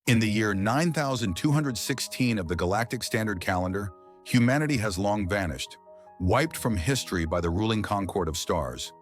In the year 9216 of the Galactic Standard Calendar, humanity has long vanished, wiped from history by the ruling Concord of stars.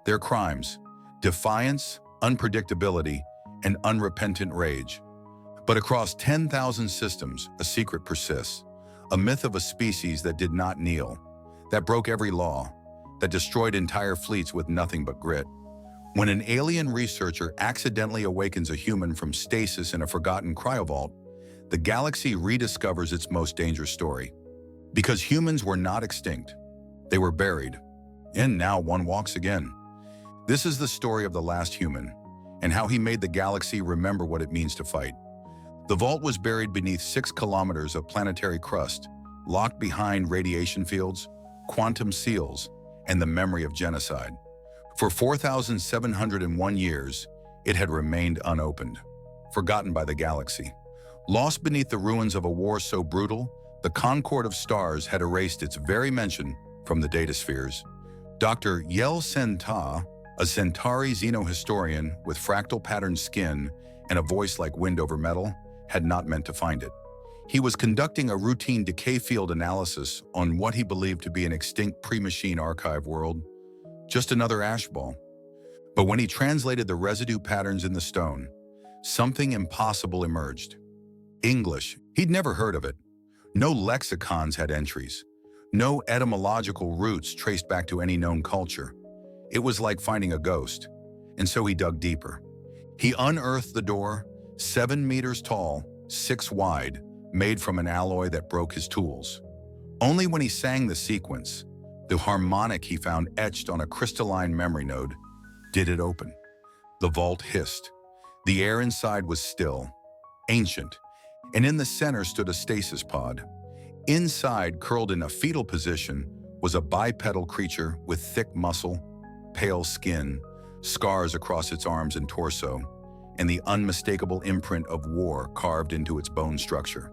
Their crimes: defiance, unpredictability, and unrepentant rage. But across 10,000 systems, a secret persists, a myth of a species that did not kneel, that broke every law, that destroyed entire fleets with nothing but grit. When an alien researcher accidentally awakens a human from stasis in a forgotten cryovault, the galaxy rediscovers its most dangerous story. Because humans were not extinct, they were buried, and now one walks again. This is the story of the last human, and how he made the galaxy remember what it means to fight. The vault was buried beneath 6 kilometers of planetary crust, locked behind radiation fields, quantum seals, and the memory of genocide. For 4,701 years, it had remained unopened, forgotten by the galaxy. Lost beneath the ruins of a war so brutal, the Concord of stars had erased its very mention from the dataspheres. Dr. Yel Sen-Ta, a Centauri xenohistorian with fractal patterned skin and a voice like wind over metal, had not meant to find it. He was conducting a routine decay field analysis on what he believed to be an extinct pre-machine archive world. Just another ash ball. But when he translated the residue patterns in the stone, something impossible emerged. English. He'd never heard of it. No lexicons had entries. No etymological roots traced back to any known culture. It was like finding a ghost. And so he dug deeper. He unearthed the door, 7 meters tall, 6 wide, made from an alloy that broke his tools. Only when he sang the sequence, the harmonic he found etched on a crystalline memory node, did it open. The vault hissed. The air inside was still, ancient, and in the center stood a stasis pod. Inside, curled in a fetal position, was a bipedal creature with thick muscle, pale skin, scars across its arms and torso, and the unmistakable imprint of war carved into its bone structure.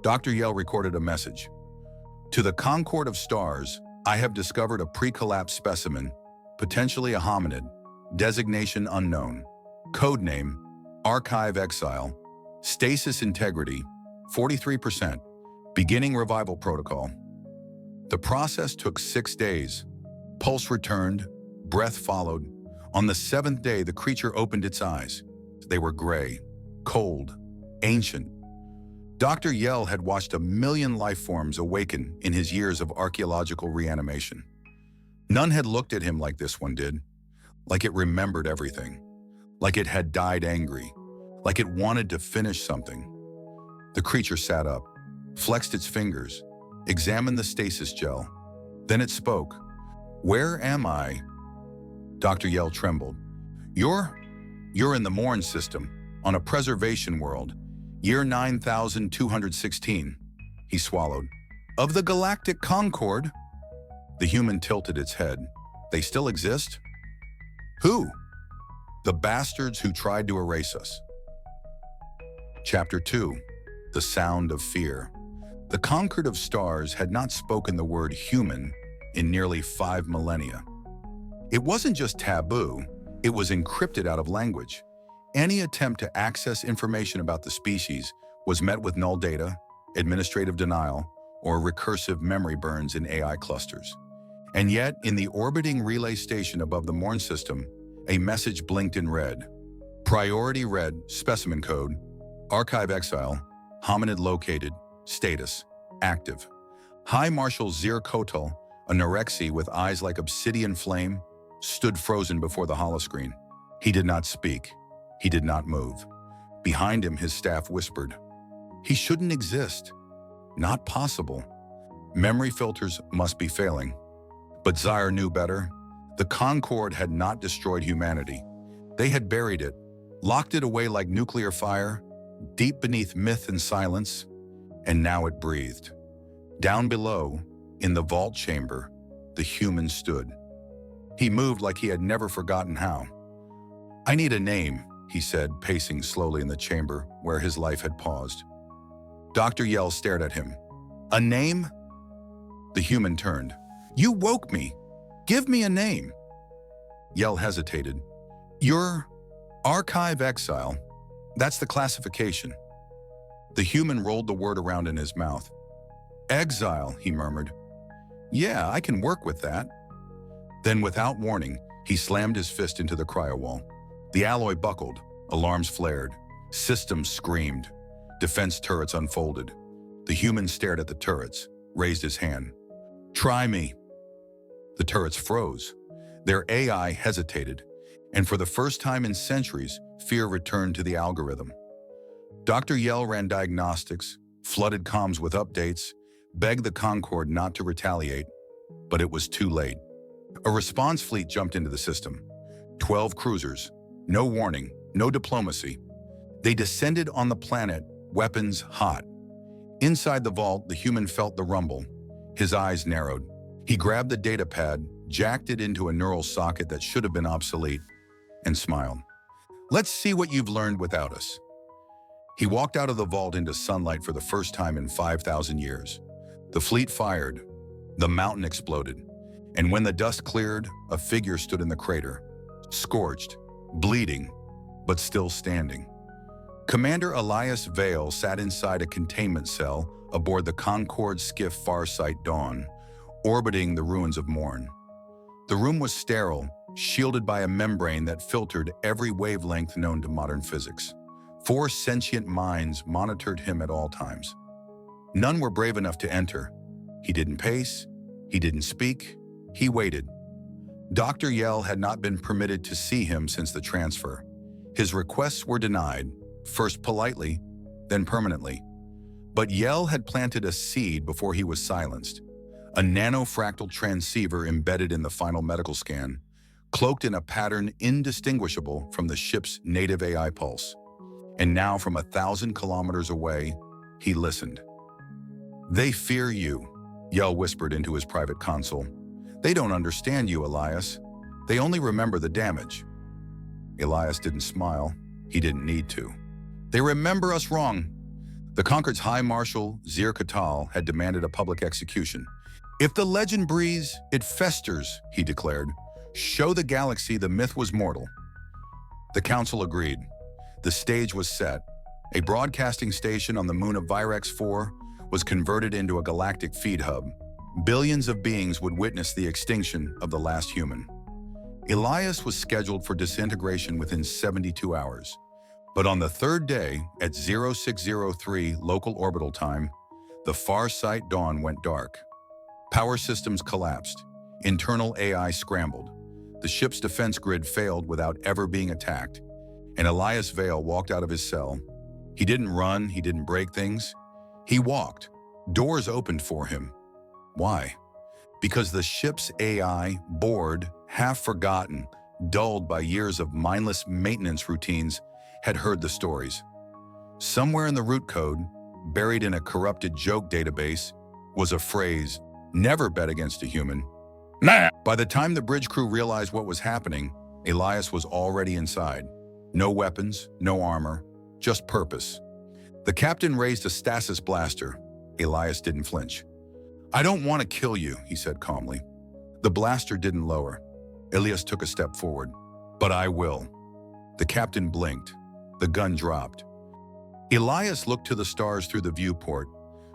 Dr. Yell recorded a message. To the Concord of stars, I have discovered a pre-collapsed specimen, potentially a hominid, designation unknown, codename Archive Exile, stasis integrity 43%, beginning revival protocol. The process took 6 days. Pulse returned, breath followed. On the 7th day, the creature opened its eyes. They were gray, cold, ancient. Dr. Yell had watched 1 million life forms awaken in his years of archaeological reanimation. None had looked at him like this one did, like it remembered everything, like it had died angry, like it wanted to finish something. The creature sat up, flexed its fingers, examined the stasis gel. Then it spoke. Where am I? Dr. Yell trembled. You're in the Morn system, on a preservation world. Year 9216, he swallowed. Of the Galactic Concord? The human tilted its head. They still exist? Who? The bastards who tried to erase us. Chapter 2. The Sound of Fear. The Concord of stars had not spoken the word human in nearly 5 millennia. It wasn't just taboo, it was encrypted out of language. Any attempt to access information about the species was met with null data, administrative denial, or recursive memory burns in AI clusters. And yet, in the orbiting relay station above the Morn system, a message blinked in red. Priority red, specimen code, Archive Exile, hominid located, status, active. High Marshal Zir Kotal, a Norexi with eyes like obsidian flame, stood frozen before the holoscreen. He did not speak. He did not move. Behind him, his staff whispered, "He shouldn't exist. Not possible. Memory filters must be failing." But Zaire knew better. The Concord had not destroyed humanity. They had buried it, locked it away like nuclear fire, deep beneath myth and silence, and now it breathed. Down below, in the vault chamber, the human stood. He moved like he had never forgotten how. "I need a name," he said, pacing slowly in the chamber where his life had paused. Dr. Yell stared at him. "A name?" The human turned. "You woke me. Give me a name." Yell hesitated. "You're Archive Exile. That's the classification. The human rolled the word around in his mouth. Exile, he murmured. Yeah, I can work with that. Then, without warning, he slammed his fist into the cryowall. The alloy buckled, alarms flared, systems screamed, defense turrets unfolded. The human stared at the turrets, raised his hand. Try me. The turrets froze. Their AI hesitated, and for the first time in centuries, fear returned to the algorithm. Dr. Yell ran diagnostics, flooded comms with updates, begged the Concord not to retaliate, but it was too late. A response fleet jumped into the system. 12 cruisers, no warning, no diplomacy. They descended on the planet, weapons hot. Inside the vault, the human felt the rumble. His eyes narrowed. He grabbed the data pad, jacked it into a neural socket that should have been obsolete, and smiled. Let's see what you've learned without us. He walked out of the vault into sunlight for the first time in 5,000 years. The fleet fired. The mountain exploded. And when the dust cleared, a figure stood in the crater, scorched, bleeding, but still standing. Commander Elias Vale sat inside a containment cell aboard the Concord skiff Farsight Dawn, orbiting the ruins of Morn. The room was sterile, shielded by a membrane that filtered every wavelength known to modern physics. 4 sentient minds monitored him at all times. None were brave enough to enter. He didn't pace, he didn't speak, he waited. Dr. Yell had not been permitted to see him since the transfer. His requests were denied, first politely, then permanently. But Yell had planted a seed before he was silenced. A nanofractal transceiver embedded in the final medical scan, cloaked in a pattern indistinguishable from the ship's native AI pulse. And now, from 1,000 kilometers away, he listened. They fear you, Yell whispered into his private console. They don't understand you, Elias. They only remember the damage. Elias didn't smile. He didn't need to. They remember us wrong. The Concord's High Marshal, Zir Katal, had demanded a public execution. If the legend breathes, it festers, he declared. Show the galaxy the myth was mortal. The council agreed. The stage was set. A broadcasting station on the moon of Virex 4 was converted into a galactic feed hub. Billions of beings would witness the extinction of the last human. Elias was scheduled for disintegration within 72 hours. But on the third day, at 0603 local orbital time, the Farsight Dawn went dark. Power systems collapsed. Internal AI scrambled. The ship's defense grid failed without ever being attacked. And Elias Vale walked out of his cell. He didn't run, he didn't break things. He walked. Doors opened for him. Why? Because the ship's AI, bored, half-forgotten, dulled by years of mindless maintenance routines, had heard the stories. Somewhere in the root code, buried in a corrupted joke database, was a phrase, never bet against a human. Nah! By the time the bridge crew realized what was happening, Elias was already inside. No weapons, no armor, just purpose. The captain raised a stasis blaster. Elias didn't flinch. I don't want to kill you, he said calmly. The blaster didn't lower. Elias took a step forward. But I will. The captain blinked. The gun dropped. Elias looked to the stars through the viewport.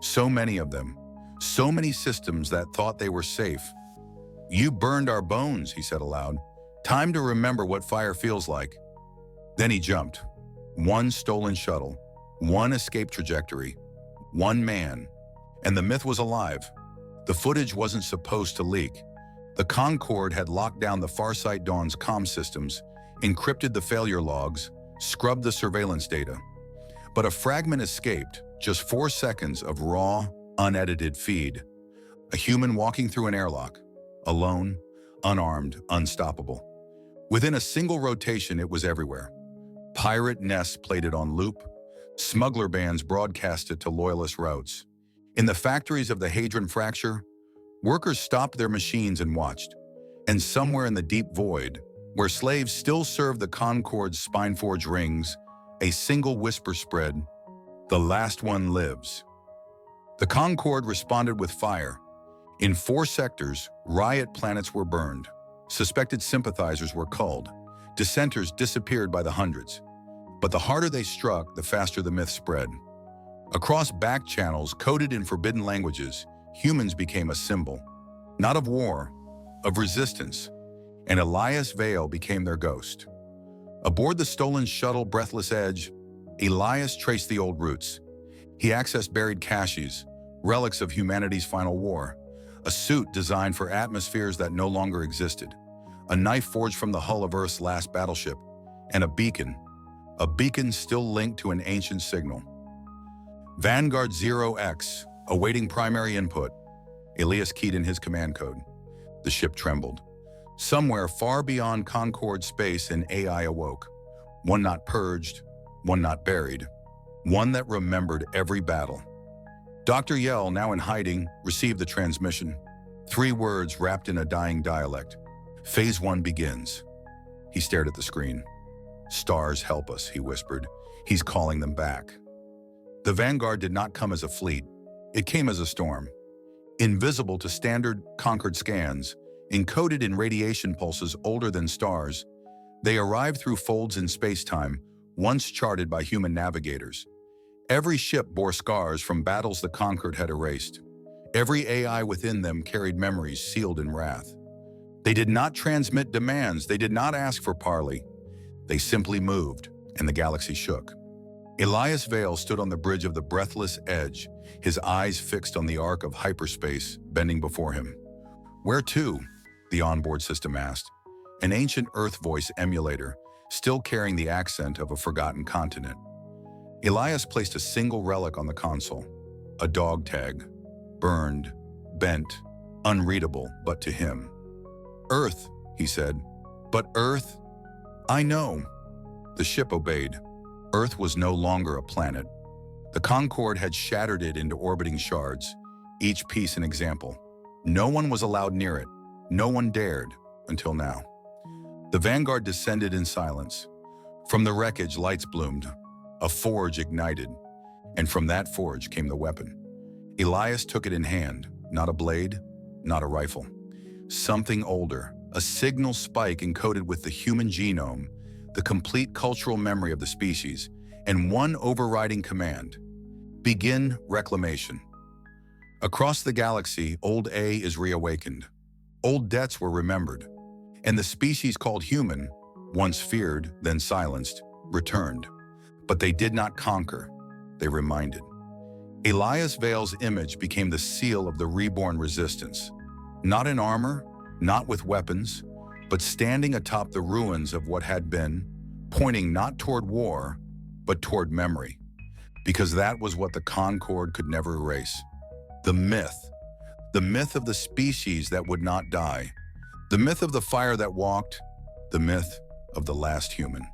So many of them. So many systems that thought they were safe. You burned our bones, he said aloud. Time to remember what fire feels like. Then he jumped. One stolen shuttle. One escape trajectory. One man. And the myth was alive. The footage wasn't supposed to leak. The Concord had locked down the Farsight Dawn's comm systems, encrypted the failure logs, scrubbed the surveillance data. But a fragment escaped, just 4 seconds of raw, unedited feed. A human walking through an airlock, alone, unarmed, unstoppable. Within a single rotation, it was everywhere. Pirate nests played it on loop. Smuggler bands broadcast it to loyalist routes. In the factories of the Hadron Fracture, workers stopped their machines and watched. And somewhere in the deep void, where slaves still served the Concord's spine-forged rings, a single whisper spread, "The last one lives." The Concord responded with fire. In 4 sectors, riot planets were burned. Suspected sympathizers were culled. Dissenters disappeared by the hundreds. But the harder they struck, the faster the myth spread. Across back channels coded in forbidden languages, humans became a symbol, not of war, of resistance, and Elias Vale became their ghost. Aboard the stolen shuttle Breathless Edge, Elias traced the old routes. He accessed buried caches, relics of humanity's final war, a suit designed for atmospheres that no longer existed, a knife forged from the hull of Earth's last battleship, and a beacon still linked to an ancient signal. Vanguard 0X, awaiting primary input. Elias keyed in his command code. The ship trembled. Somewhere far beyond Concord space, an AI awoke. One not purged, one not buried, one that remembered every battle. Dr. Yell, now in hiding, received the transmission. 3 words wrapped in a dying dialect. Phase 1 begins. He stared at the screen. Stars help us, he whispered. He's calling them back. The Vanguard did not come as a fleet. It came as a storm. Invisible to standard Concord scans, encoded in radiation pulses older than stars, they arrived through folds in space-time, once charted by human navigators. Every ship bore scars from battles the Concord had erased. Every AI within them carried memories sealed in wrath. They did not transmit demands. They did not ask for parley. They simply moved, and the galaxy shook. Elias Vale stood on the bridge of the Breathless Edge, his eyes fixed on the arc of hyperspace bending before him. Where to? The onboard system asked, an ancient Earth voice emulator, still carrying the accent of a forgotten continent. Elias placed a single relic on the console, a dog tag, burned, bent, unreadable, but to him. Earth, he said. But Earth? I know. The ship obeyed. Earth was no longer a planet. The Concord had shattered it into orbiting shards, each piece an example. No one was allowed near it. No one dared, until now. The Vanguard descended in silence. From the wreckage, lights bloomed. A forge ignited, and from that forge came the weapon. Elias took it in hand, not a blade, not a rifle. Something older, a signal spike encoded with the human genome, the complete cultural memory of the species, and one overriding command: begin reclamation. Across the galaxy, Old A is reawakened. Old debts were remembered, and the species called human, once feared, then silenced, returned. But they did not conquer, they reminded. Elias Vale's image became the seal of the reborn resistance. Not in armor, not with weapons, but standing atop the ruins of what had been, pointing not toward war, but toward memory. Because that was what the Concord could never erase. The myth of the species that would not die, the myth of the fire that walked, the myth of the last human.